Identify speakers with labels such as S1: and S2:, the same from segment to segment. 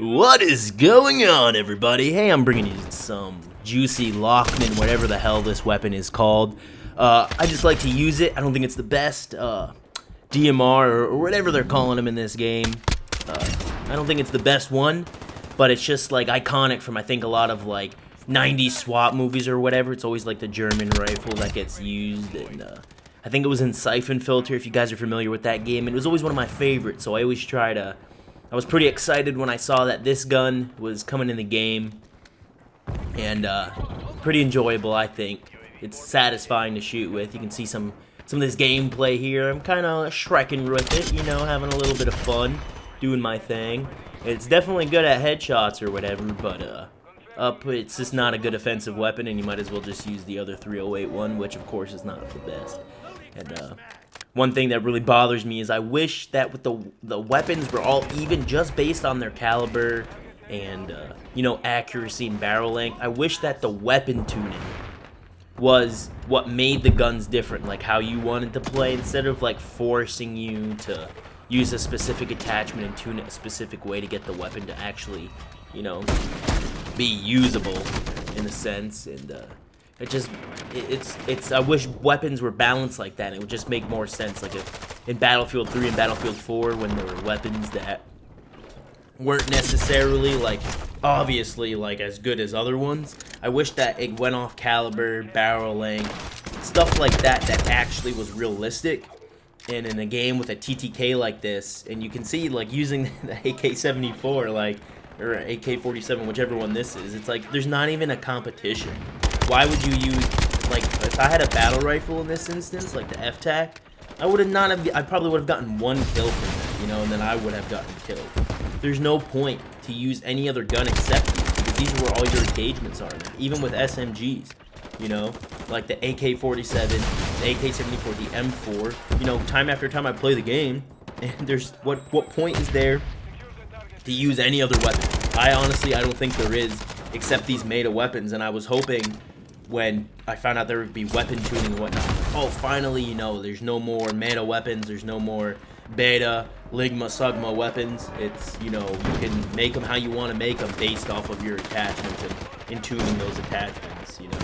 S1: What is going on, everybody? Hey, I'm bringing you some juicy Lockman, whatever the hell this weapon is called. I just like to use it. I don't think it's the best DMR or whatever they're calling them in this game. I don't think it's the best one, but it's just like iconic from I think a lot of like 90s SWAT movies or whatever. It's always like the German rifle that gets used, and I think it was in Siphon Filter, if you guys are familiar with that game. It was always one of my favorites, so I always try to... I was pretty excited when I saw that this gun was coming in the game, and pretty enjoyable, I think. It's satisfying to shoot with. You can see some of this gameplay here. I'm kind of shrekking with it, you know, having a little bit of fun, doing my thing. It's definitely good at headshots or whatever, but it's just not a good offensive weapon, and you might as well just use the other 308 one, which of course is not the best. And one thing that really bothers me is I wish that with the weapons were all even just based on their caliber and, you know, accuracy and barrel length. I wish that the weapon tuning was what made the guns different, like how you wanted to play, instead of like forcing you to use a specific attachment and tune it a specific way to get the weapon to actually, you know, be usable in a sense. And I wish weapons were balanced like that. It would just make more sense. Like if in Battlefield 3 and Battlefield 4, when there were weapons that weren't necessarily like obviously like as good as other ones, I wish that it went off caliber, barrel length, stuff like that actually was realistic. And in a game with a TTK like this, and you can see like using the AK-74 like or AK-47, whichever one this is, it's like there's not even a competition. Why would you use, like, if I had a battle rifle in this instance, like the F-Tac, I probably would have gotten one kill from that, you know, and then I would have gotten killed. There's no point to use any other gun except these, because these are where all your engagements are, even with SMGs, you know, like the AK-47, the AK-74, the M4, you know, time after time I play the game, and there's, what point is there to use any other weapon? I don't think there is, except these meta weapons, and I was hoping when I found out there would be weapon tuning and whatnot, oh, finally, you know, there's no more meta weapons, there's no more beta, ligma, sugma weapons. It's, you know, you can make them how you want to make them based off of your attachments and tuning those attachments, you know.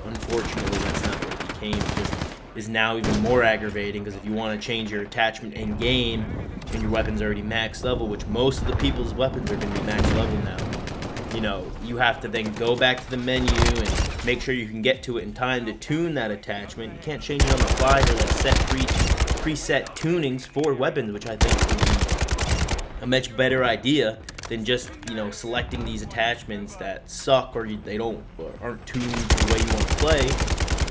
S1: Unfortunately, that's not what it became. It just is now even more aggravating, because if you want to change your attachment in game and your weapon's already max level, which most of the people's weapons are going to be max level now, you know, you have to then go back to the menu and make sure you can get to it in time to tune that attachment. You can't change it on the fly. They're like set preset tunings for weapons, which I think would be a much better idea than just, you know, selecting these attachments that suck or they aren't tuned the way you want to play.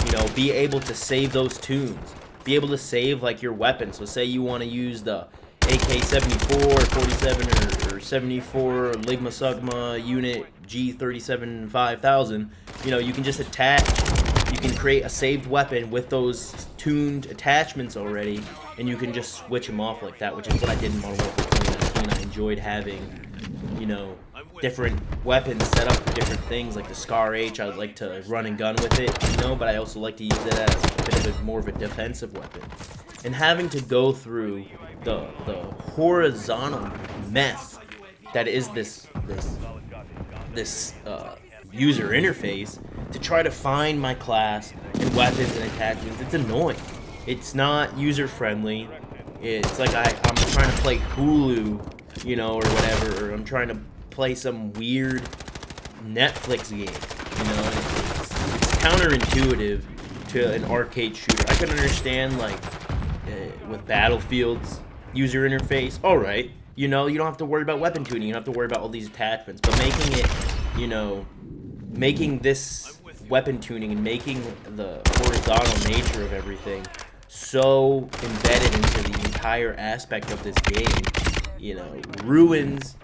S1: You know, be able to save those tunes. Be able to save like your weapon. So say you want to use the AK-74 or 47 or 74 Ligma Sugma unit G37 5000, you know, you can just you can create a saved weapon with those tuned attachments already, and you can just switch them off like that, which is what I did in Modern Warfare 2019. I enjoyed having, you know, different weapons set up for different things, like the Scar H. I would like to run and gun with it, you know, but I also like to use it as a bit of more of a defensive weapon. And having to go through the horizontal mess that is this user interface to try to find my class and weapons and attachments, it's annoying. It's not user friendly. It's like I'm trying to play Hulu, you know, or whatever, or I'm trying to play some weird Netflix game, you know. It's counterintuitive to an arcade shooter. I can understand like with Battlefield's user interface, alright, you know, you don't have to worry about weapon tuning, you don't have to worry about all these attachments, but making it, you know, making this weapon tuning and making the horizontal nature of everything so embedded into the entire aspect of this game, you know, ruins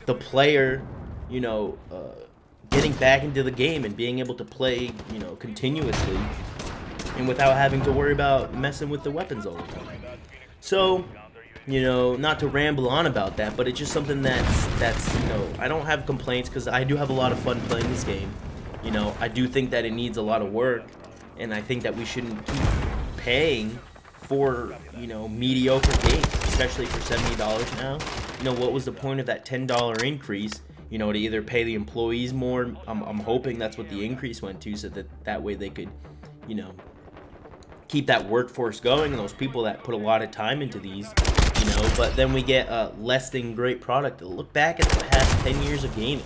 S1: the player, you know, getting back into the game and being able to play, you know, continuously and without having to worry about messing with the weapons all the time. So, you know, not to ramble on about that, but it's just something that's you know, I don't have complaints, because I do have a lot of fun playing this game. You know, I do think that it needs a lot of work, and I think that we shouldn't keep paying for, you know, mediocre games, especially for $70 now. you know, what was the point of that $10 increase? You know, to either pay the employees more. I'm hoping that's what the increase went to, so that way they could, you know, keep that workforce going and those people that put a lot of time into these, you know. But then we get a less than great product. Look back at the past 10 years of gaming,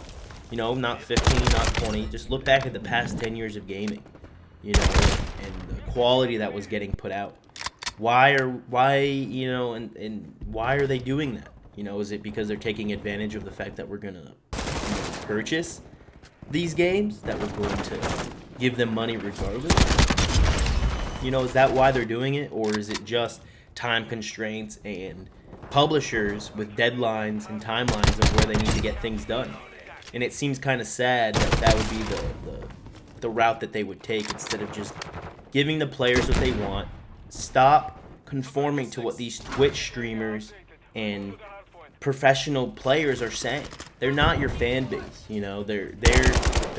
S1: you know, not 15, not 20. Just look back at the past 10 years of gaming, you know, and the quality that was getting put out. Why, you know, and why are they doing that? You know, is it because they're taking advantage of the fact that we're gonna purchase these games, that we're going to give them money regardless? You know, is that why they're doing it, or is it just time constraints and publishers with deadlines and timelines of where they need to get things done? And it seems kind of sad that would be the route that they would take, instead of just giving the players what they want. Stop conforming to what these Twitch streamers and professional players are saying. They're not your fan base, you know. They're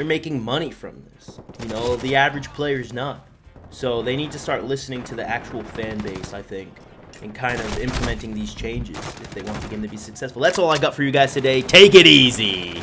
S1: making money from this. You know, the average player's not. So they need to start listening to the actual fan base, I think, and kind of implementing these changes if they want the game to be successful. That's all I got for you guys today. Take it easy.